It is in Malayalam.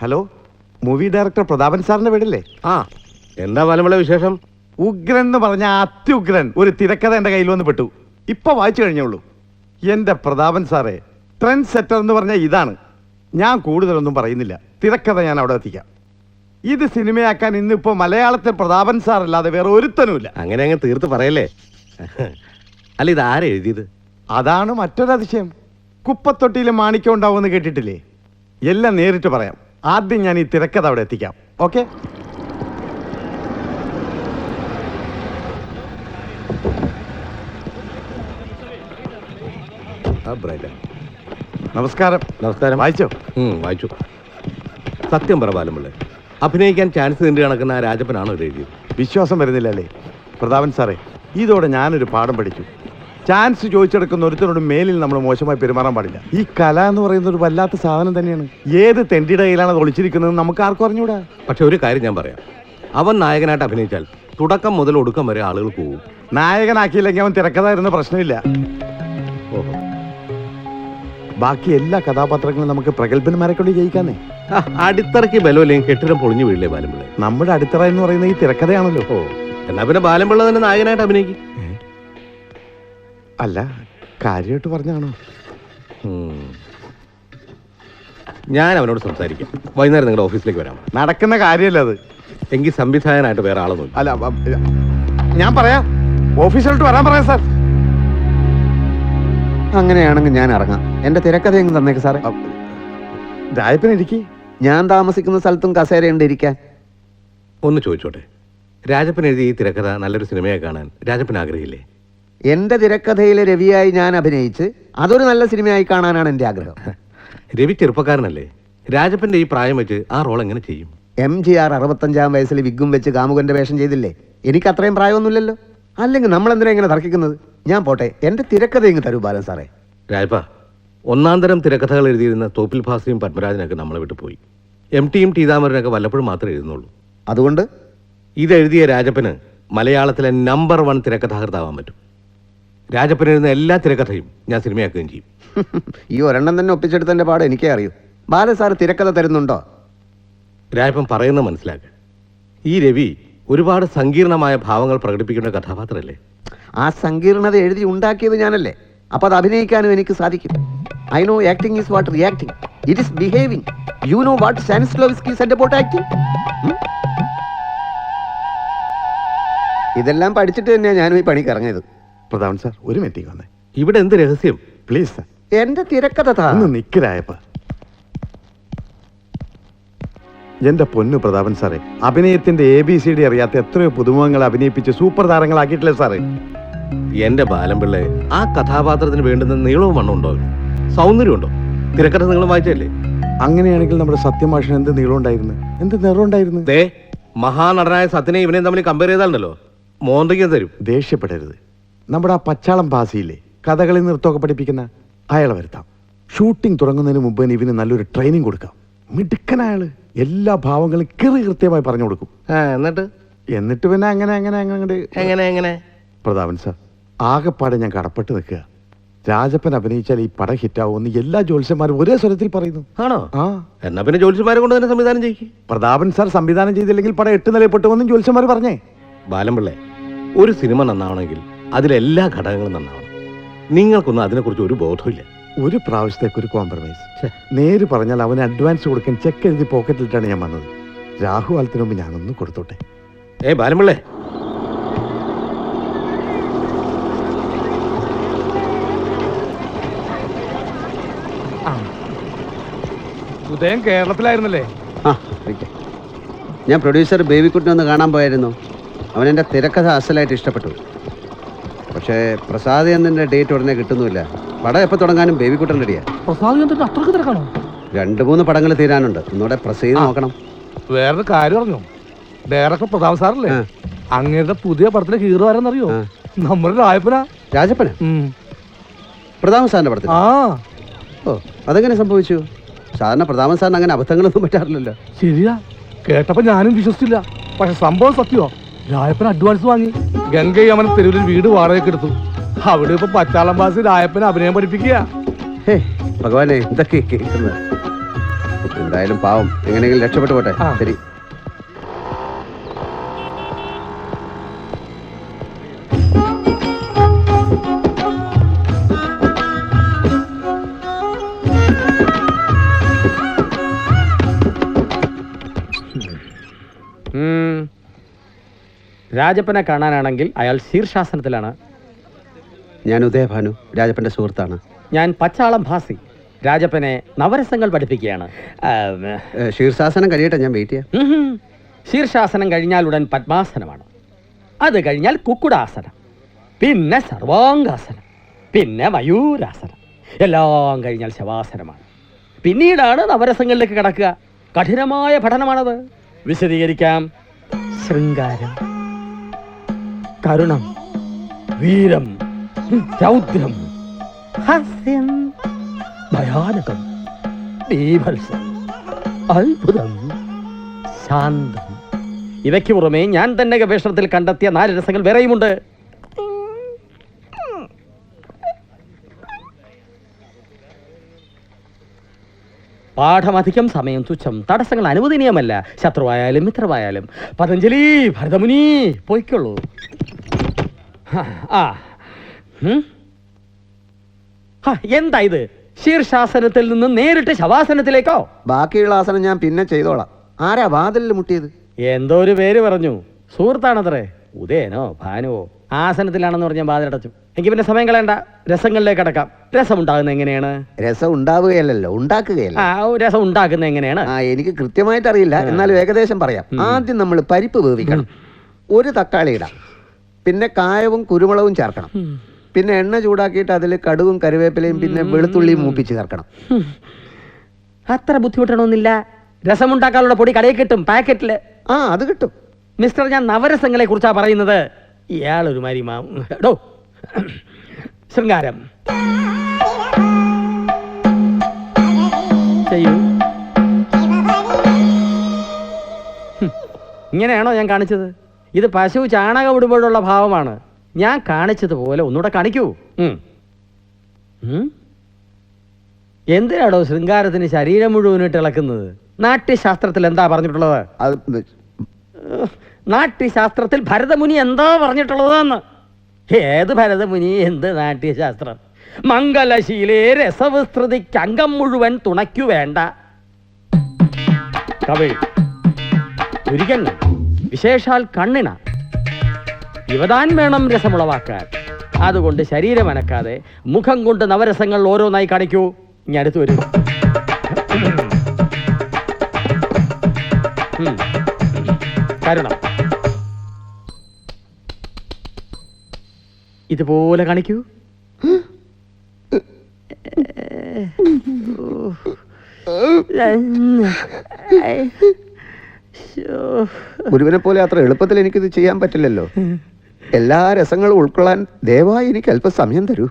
ഹലോ, മൂവി ഡയറക്ടർ പ്രതാപൻ സാറിന്റെ വീടല്ലേ? ആ, എന്താ ബാലമുള്ള വിശേഷം? ഉഗ്രൻ എന്ന് പറഞ്ഞ അത്യുഗ്രൻ ഒരു തിരക്കഥ എന്റെ കയ്യിൽ വന്ന് പെട്ടു. ഇപ്പൊ വായിച്ചു കഴിഞ്ഞുള്ളൂ. എന്റെ പ്രതാപൻ സാറേ, ട്രെൻഡ് സെറ്റർ എന്ന് പറഞ്ഞാൽ ഇതാണ്. ഞാൻ കൂടുതലൊന്നും പറയുന്നില്ല, തിരക്കഥ ഞാൻ അവിടെ എത്തിക്കാം. ഇത് സിനിമയാക്കാൻ ഇന്നിപ്പോ മലയാളത്തിൽ പ്രതാപൻ സാർ അല്ലാതെ വേറെ ഒരുത്തനുമില്ല. അങ്ങനെ അങ്ങ് തീർത്ത് പറയല്ലേ. അല്ല, ഇത് ആരാ എഴുതിയത്? അതാണ് മറ്റൊരതിശയം. കുപ്പത്തൊട്ടിയിൽ മാണിക്യം ഉണ്ടാവുമെന്ന് കേട്ടിട്ടില്ലേ? എല്ലാം നേരിട്ട് പറയാം. ആദ്യം ഞാൻ ഈ തിരക്കഥ അവിടെ എത്തിക്കാം. ഓക്കെ? നമസ്കാരം. നമസ്കാരം. വായിച്ചോ? വായിച്ചു. സത്യം പറ ബാലമുള്ള, അഭിനയിക്കാൻ ചാൻസ് തിണ്ടി നടക്കുന്ന ആ രാജപ്പനാണോ ഇത് എഴുതിയത്? വിശ്വാസം വരുന്നില്ല അല്ലേ പ്രതാപൻ സാറേ? ഇതോടെ ഞാനൊരു പാഠം പഠിച്ചു. ചാൻസ് ചോദിച്ചെടുക്കുന്ന ഒരുത്തനോട് മേലിൽ നമ്മൾ മോശമായി പെരുമാറാൻ പാടില്ല. ഈ കല എന്ന് പറയുന്ന ഒരു വല്ലാത്ത സാധനം തന്നെയാണ്. ഏത് തെണ്ടിയുടെ കയ്യിലാണ് അത് ഒളിച്ചിരിക്കുന്നത് നമുക്ക് ആർക്കും അറിഞ്ഞൂടാ. പക്ഷെ ഒരു കാര്യം ഞാൻ പറയാം, അവൻ നായകനായിട്ട് അഭിനയിച്ചാൽ തുടക്കം മുതൽ ഒടുക്കം വരെ ആളുകൾ പോകും. നായകനാക്കിയില്ലെങ്കിൽ അവൻ തിരക്കഥ ഇരുന്ന പ്രശ്നമില്ല. ഓഹോ, ബാക്കി എല്ലാ കഥാപാത്രങ്ങളും നമുക്ക് പ്രഗത്ഭന്മാരെ കൊണ്ട് ജയിക്കാന്നേ. അടിത്തറയ്ക്ക് ബലമില്ലെങ്കിൽ കെട്ടിടം പൊളിഞ്ഞു വീഴില്ലേ ബാലമ്പിള്ള? നമ്മുടെ അടിത്തറ എന്ന് പറയുന്നത് ഈ തിരക്കഥയാണല്ലോ. ഓ, എന്നാ പിന്നെ ബാലമ്പിള്ള തന്നെ നായകനായിട്ട് അഭിനയിക്കും. അല്ല, കാര്യമായിട്ട് പറഞ്ഞാണോ? ഞാൻ അവനോട് സംസാരിക്കാം. വൈകുന്നേരം നിങ്ങളുടെ ഓഫീസിലേക്ക് വരാം. നടക്കുന്ന കാര്യമല്ല അത്. എങ്കിൽ സംവിധായകനായിട്ട് വേറെ ആളൊന്നും അല്ല. ഞാൻ പറയാം, ഓഫീസിലോട്ട് വരാൻ പറയാം സാർ. അങ്ങനെയാണെങ്കിൽ ഞാൻ ഇറങ്ങാം. എന്റെ തിരക്കഥ എങ്ങ് തന്നേക്ക് സാറേ. രായപ്പനിരിക്കി. ഞാൻ താമസിക്കുന്ന സ്ഥലത്തും കസേരയുണ്ട് ഇരിക്കാൻ. ഒന്ന് ചോദിച്ചോട്ടെ, രാജപ്പൻ എഴുതിയ ഈ തിരക്കഥ നല്ലൊരു സിനിമയെ കാണാൻ രാജപ്പൻ ആഗ്രഹില്ലേ? എന്റെ തിരക്കഥയിലെ രവിയായി ഞാൻ അഭിനയിച്ച് അതൊരു നല്ല സിനിമയായി കാണാനാണ് എന്റെ ആഗ്രഹം. രവി ചെറുപ്പക്കാരനല്ലേ? രാജപ്പന്റെ ഈ പ്രായം വെച്ച് ആ റോൾ എങ്ങനെ ചെയ്യും? MGR 65-ാം വയസ്സിൽ വിഗും വെച്ച് കാമുകന്റെ വേഷം ചെയ്തില്ലേ? എനിക്ക് അത്രയും പ്രായമൊന്നുമില്ലല്ലോ. അല്ലെങ്കിൽ നമ്മൾ എന്തിനാ ഇങ്ങനെ തർക്കിക്കുന്നത്? ഞാൻ പോട്ടെ, എന്റെ തിരക്കഥ ഇങ്ങ് തരൂ ബാലൻ സാറേ. രാജപ്പ, ഒന്നാം തരം തിരക്കഥകൾ എഴുതിയിരുന്ന തോപ്പിൽ ഭാസിയും പത്മരാജനൊക്കെ നമ്മളെ വിട്ടു പോയി. MTയും ടീതാമരനൊക്കെ വല്ലപ്പോഴും മാത്രമേ എഴുതുന്നുള്ളൂ. അതുകൊണ്ട് ഇതെഴുതിയ രാജപ്പന് മലയാളത്തിലെ നമ്പർ 1 തിരക്കഥാകൃത്താവാൻ പറ്റും. രാജപ്പൻ എഴുതുന്ന എല്ലാ തിരക്കഥയും ഞാൻ സിനിമയാക്കുകയും ചെയ്യും. ഈ ഒരെണ്ണം തന്നെ ഒപ്പിച്ചെടുത്തതിന്റെ പാട് എനിക്കേ അറിയൂ. ബാലൻ സാറ് തിരക്കഥ തരുന്നുണ്ടോ? രാജപ്പൻ പറയുന്നത് മനസ്സിലാക്കുക. ഈ രവി ഒരുപാട് സങ്കീർണമായ ഭാവങ്ങൾ പ്രകടിപ്പിക്കുന്ന കഥാപാത്രമല്ലേ? ആ സങ്കീർണത എഴുതി ഉണ്ടാക്കിയത് ഞാനല്ലേ. അപ്പൊ അത് അഭിനയിക്കാനും എനിക്ക് സാധിക്കും. I know acting is what reacting. It is behaving. You know what Stanislavski said about acting. ഇതെല്ലാം പഠിച്ചിട്ട് തന്നെയാണ് ഞാനും ഈ പണിക്ക് ഇറങ്ങിയത്. പ്രതാപൻ സാർ, ഒരു മിനിറ്റ് വന്നേ. ഇവിടെ എന്ത് രഹസ്യം? Please sir. എന്റെ തിരക്കഥ ഒന്ന് നിക്കലായപ്പ. എന്റെ പൊന്നു പ്രതാപൻ സാറേ, അഭിനയത്തിന്റെ ABCD അറിയാത്ത എത്രയോ പുതുമുഖങ്ങളെ അഭിനയിപ്പിച്ച് സൂപ്പർ താരങ്ങളാക്കിയിട്ടില്ലേ സാറേ? എന്റെ ബാലമ്പിള്ളെ, ആ കഥാപാത്രത്തിന് വേണ്ടുന്ന നീളവും മണ്ണുണ്ടോ, സൗന്ദര്യമുണ്ടോ? തിരക്കഥ നിങ്ങൾ വായിച്ചല്ലേ? അങ്ങനെയാണെങ്കിൽ നമ്മുടെ സത്യമാഷിന് എന്ത് നീളം ഉണ്ടായിരുന്നു, എന്ത് നിറം ഉണ്ടായിരുന്നു? ദേ, മഹാനടനായ സത്യനെ ഇവനെ തമ്മിൽ കമ്പയർ ചെയ്താലുണ്ടല്ലോ മോന്തയ്ക്ക് തരും. ദേഷ്യപ്പെടരുത്. നമ്മുടെ ആ പച്ചാളം ഭാസിയില്ലേ, കഥകളി നൃത്തമൊക്കെ പഠിപ്പിക്കുന്ന അയാളെ വരുത്താം. ഷൂട്ടിംഗ് തുടങ്ങുന്നതിന് മുമ്പ് ഇവന് നല്ലൊരു ട്രെയിനിങ് കൊടുക്കാം. മിടുക്കനയാള് എല്ലാ ഭാവങ്ങളും കൃത്യമായി പറഞ്ഞു കൊടുക്കും. എന്നിട്ട് പിന്നെ അങ്ങനെ പ്രതാപൻ സാർ, ആകെപ്പാടെ ഞാൻ കടപ്പെട്ട് നിൽക്കുക. രാജപ്പൻ അഭിനയിച്ചാൽ ഈ പടം ഹിറ്റാവുമെന്ന് എല്ലാ ജ്യോത്സ്യന്മാരും ഒരേ സ്വരത്തിൽ പറയുന്നു. ആണോ? ആ, എന്നാ പിന്നെ ജ്യോത്സ്യന്മാരെ കൊണ്ട് തന്നെ സംവിധാനം ചെയ്യും. പ്രതാപൻ സാർ സംവിധാനം ചെയ്തില്ലെങ്കിൽ പടം 8 നിലയപ്പെട്ടുവെന്നും ജ്യോത്സ്യന്മാർ പറഞ്ഞേ. ബാലമ്പിള്ളെ, ഒരു സിനിമ നന്നാവണമെങ്കിൽ അതിലെല്ലാ ഘടകങ്ങളും നന്നാവണം. നിങ്ങൾക്കൊന്നും അതിനെക്കുറിച്ച് ഒരു ബോധമില്ല. ഒരു പ്രാവശ്യത്തേക്ക് ഒരു കോംപ്രമൈസ്. നേര് പറഞ്ഞാൽ അവന് അഡ്വാൻസ് കൊടുക്കാൻ ചെക്ക് എഴുതി പോക്കറ്റിലിട്ടാണ് ഞാൻ വന്നത്. രാഹുകാലത്തിന് മുമ്പ് ഞാനൊന്ന് കൊടുത്തോട്ടെ. ബാലമ്പിള്ളെ, ഉദയം കേരളത്തിലായിരുന്നല്ലേ? ഞാൻ പ്രൊഡ്യൂസർ ബേബിക്കുട്ടിനെ ഒന്ന് കാണാൻ പോയായിരുന്നു. അവൻ എൻ്റെ തിരക്കഥ അസലായിട്ട് ഇഷ്ടപ്പെട്ടു. പക്ഷേ പ്രസാദ് എന്നതിൻ്റെ ഡേറ്റ് ഉടനെ കിട്ടുന്നുമില്ല. പടം എപ്പോൾ തുടങ്ങാനും ബേബിക്കുട്ടൻ റെഡിയാണ്. അത്രക്ക് തിരക്കാണോ? 2-3 പടങ്ങൾ തീരാനുണ്ട്. ഒന്നുകൂടെ പ്രസ് ചെയ്ത് നോക്കണം. വേറൊരു കാര്യം അറിഞ്ഞോ? ഡയറക്ടർ പ്രതാപ് സാറല്ലേ, അങ്ങയുടെ പുതിയ പടത്തിലെ ഹീറോ ആരെന്നറിയോ? നമ്മുടെ രാജപ്പനാ. രാജപ്പന? പ്രതാപൻ സാറിന്റെ പടത്തിൽ? ഓ, അതെങ്ങനെ സംഭവിച്ചു? സാധാരണ പ്രതാപൻ സാറിന് അങ്ങനെ അബദ്ധങ്ങളൊന്നും പറ്റാറില്ലല്ലോ. ശരിയാ, കേട്ടപ്പോ ഞാനും വിശ്വസിച്ചില്ല. പക്ഷെ സംഭവം സത്യമോ? രായപ്പൻ അഡ്വാൻസ് വാങ്ങി ഗംഗയമ്മൻ തെരുവിൽ വീട് വാടകയ്ക്ക് എടുത്തു. അവിടെ ഇപ്പൊ പച്ചാളം ബാസി രായപ്പനെ അഭിനയം പഠിപ്പിക്കുക. ഭഗവാനെ, എന്തൊക്കെ കേൾക്കുന്നത്. എന്തായാലും പാവം എങ്ങനെയെങ്കിലും രക്ഷപ്പെട്ടു പോട്ടെ. ആ. ശരി. രാജപ്പനെ കാണാനാണെങ്കിൽ അയാൾ ശീർഷാസനത്തിലാണ്. ഞാൻ ഉദയഭാനു, രാജപ്പന്റെ സുഹൃത്താണ്. ഞാൻ പച്ചാളം ഭാസി, രാജപ്പനെ നവരസങ്ങൾ പഠിപ്പിക്കുകയാണ്. ശീർഷാസനം കഴിയട്ടെ, ഞാൻ വെയിറ്റ് ചെയ്യാം. ശീർഷാസനം കഴിഞ്ഞാൽ ഉടൻ പത്മാസനമാണ്. അത് കഴിഞ്ഞാൽ കുക്കുടാസനം, പിന്നെ സർവാംഗാസനം, പിന്നെ മയൂരാസനം, എല്ലാം കഴിഞ്ഞാൽ ശവാസനമാണ്. പിന്നീടാണ് നവരസങ്ങളിലേക്ക് കടക്കുക. കഠിനമായ പഠനമാണത്. വിശദീകരിക്കാം. ശൃംഗാരം, കരുണം, വീരം, രൗദ്രം, ഹാസ്യം, ഭയാനകം, ബീഭത്സം, അത്ഭുതം, ശാന്തം. ഇവയ്ക്ക് പുറമെ ഞാൻ തന്നെ ഗവേഷണത്തിൽ കണ്ടെത്തിയ 4 രസങ്ങൾ വേറെയുമുണ്ട്. പാഠമധികം, സമയം തുച്ഛം, തടസ്സങ്ങൾ അനുവദനീയമല്ല. ശത്രുവായാലും മിത്രമായാലും. പതഞ്ജലി, ഭരതമുനി, പോയിക്കൊള്ളൂ. എന്താ ഇത്? ശീർഷാസനത്തിൽ നിന്ന് നേരിട്ട് ശവാസനത്തിലേക്കോ? ബാക്കിയുള്ള ആസനം ഞാൻ പിന്നെ ചെയ്തോളാം. ആരാ വാതിലിൽ മുട്ടിയത്? എന്തോ ഒരു പേര് പറഞ്ഞു. സുഹൃത്താണത്രേ. ഉദയനോ ഭാനുവോ. ആസനത്തിലാണെന്ന് പറഞ്ഞാൽ വാതിലടച്ചു. എനിക്ക് പിന്നെ സമയം കളയണ്ട, രസങ്ങളിലേക്ക് അടക്കാം. രസം ഉണ്ടാകുന്നത് എങ്ങനെയാണ്? രസം ഉണ്ടാവുകയല്ലോ, ഉണ്ടാക്കുകയല്ല. രസം ഉണ്ടാക്കുന്നത് എങ്ങനെയാണ്? എനിക്ക് കൃത്യമായിട്ട് അറിയില്ല, എന്നാലും ഏകദേശം പറയാം. ആദ്യം നമ്മൾ പരിപ്പ് വേവിക്കണം. 1 തക്കാളി ഇടാം. പിന്നെ കായവും കുരുമുളകും ചേർക്കണം. പിന്നെ എണ്ണ ചൂടാക്കിയിട്ട് അതിൽ കടുകും കറിവേപ്പിലയും പിന്നെ വെളുത്തുള്ളിയും മൂപ്പിച്ച് ചേർക്കണം. അത്ര ബുദ്ധിമുട്ടണമെന്നില്ല. രസമുണ്ടാക്കാനുള്ള പൊടി കടയിൽ കിട്ടും, പാക്കറ്റില്. അത് കിട്ടും. മിസ്റ്റർ, ഞാൻ നവരസങ്ങളെ കുറിച്ചാ പറയുന്നത്. ഇയാളൊരു മരിമാടോ. ശൃംഗാരം ചെയ്യൂ. ഇങ്ങനെയാണോ ഞാൻ കാണിച്ചത്? ഇത് പശു ചാണകം ഇടുമ്പോഴുള്ള ഭാവമാണ്. ഞാൻ കാണിച്ചതുപോലെ ഒന്നുകൂടെ കാണിക്കൂ. എന്തിനാടോ ശൃംഗാരത്തിന് ശരീരം മുഴുവനിട്ട് ഇളക്കുന്നത്? നാട്യശാസ്ത്രത്തിൽ എന്താ പറഞ്ഞിട്ടുള്ളത്? നാട്യശാസ്ത്രത്തിൽ ഭരതമുനി എന്താ പറഞ്ഞിട്ടുള്ളതെന്ന്? ഏത് ഭരതമുനി, എന്ത് നാട്യശാസ്ത്രം? മംഗലശീലേ രസവിസ്തൃതിക്ക് അംഗം മുഴുവൻ തുണയ്ക്കു വേണ്ട. കവിൾ, പുരികണ്ണ, വിശേഷാൽ കണ്ണിണ, ഇവതാൻ വേണം രസമുളവാക്കാൻ. അതുകൊണ്ട് ശരീരം അനക്കാതെ മുഖം കൊണ്ട് നവരസങ്ങൾ ഓരോന്നായി കാണിക്കൂ. ഇനി അടുത്ത് വരൂ. കരുണം ഇതുപോലെ കാണിക്കൂ. ഗുരുവിനെ പോലെ അത്ര എളുപ്പത്തിൽ എനിക്കിത് ചെയ്യാൻ പറ്റില്ലല്ലോ. എല്ലാ രസങ്ങളും ഉൾക്കൊള്ളാൻ ദയവായി എനിക്ക് അല്പം സമയം തരൂ.